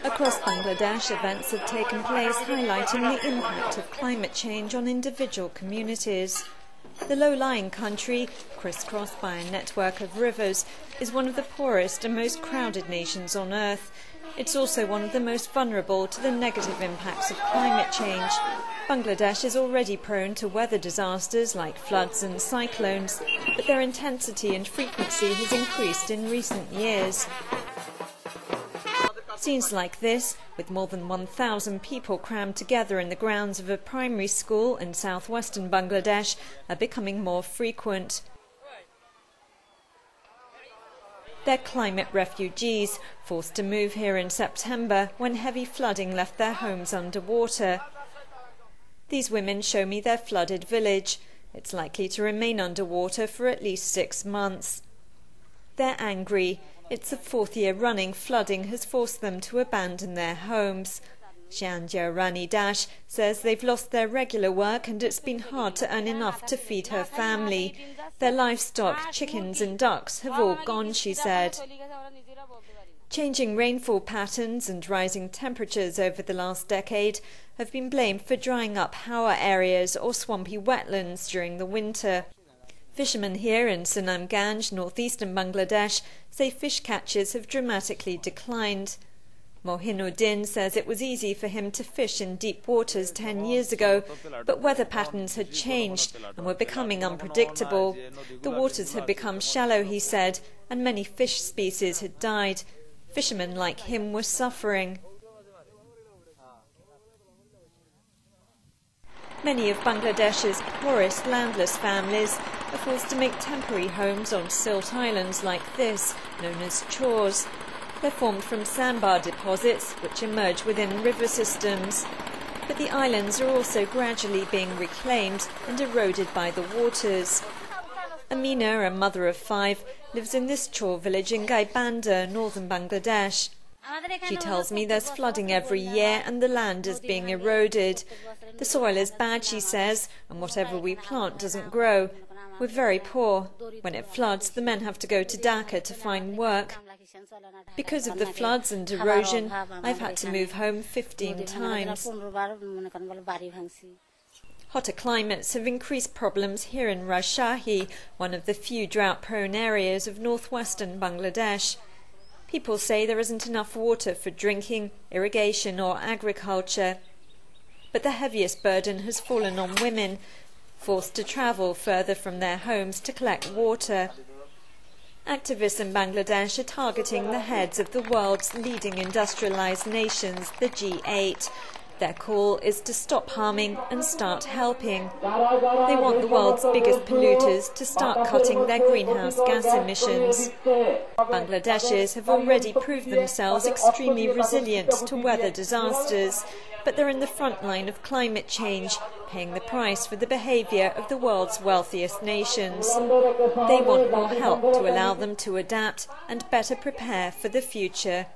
Across Bangladesh, events have taken place highlighting the impact of climate change on individual communities. The low-lying country, crisscrossed by a network of rivers, is one of the poorest and most crowded nations on earth. It's also one of the most vulnerable to the negative impacts of climate change. Bangladesh is already prone to weather disasters like floods and cyclones, but their intensity and frequency has increased in recent years. Scenes like this, with more than 1,000 people crammed together in the grounds of a primary school in southwestern Bangladesh, are becoming more frequent. They're climate refugees, forced to move here in September when heavy flooding left their homes underwater. These women show me their flooded village. It's likely to remain underwater for at least 6 months. They're angry. It's the 4th year running flooding has forced them to abandon their homes. Shanjia Rani Dash says they've lost their regular work and it's been hard to earn enough to feed her family. Their livestock, chickens and ducks, have all gone, she said. Changing rainfall patterns and rising temperatures over the last decade have been blamed for drying up hawa areas or swampy wetlands during the winter. Fishermen here in Sunamganj, northeastern Bangladesh, say fish catches have dramatically declined. Mohinuddin says it was easy for him to fish in deep waters 10 years ago, but weather patterns had changed and were becoming unpredictable. The waters had become shallow, he said, and many fish species had died. Fishermen like him were suffering. Many of Bangladesh's poorest landless families are forced to make temporary homes on silt islands like this, known as chors. They're formed from sandbar deposits which emerge within river systems. But the islands are also gradually being reclaimed and eroded by the waters. Amina, a mother of 5, lives in this chor village in Gaibandha, northern Bangladesh. She tells me there's flooding every year and the land is being eroded. The soil is bad, she says, and whatever we plant doesn't grow. We're very poor. When it floods, the men have to go to Dhaka to find work. Because of the floods and erosion, I've had to move home 15 times. Hotter climates have increased problems here in Rajshahi, one of the few drought-prone areas of northwestern Bangladesh. People say there isn't enough water for drinking, irrigation or agriculture. But the heaviest burden has fallen on women, forced to travel further from their homes to collect water. Activists in Bangladesh are targeting the heads of the world's leading industrialized nations, the G8. Their call is to stop harming and start helping. They want the world's biggest polluters to start cutting their greenhouse gas emissions. Bangladeshis have already proved themselves extremely resilient to weather disasters, but they're in the front line of climate change, paying the price for the behaviour of the world's wealthiest nations. They want more help to allow them to adapt and better prepare for the future.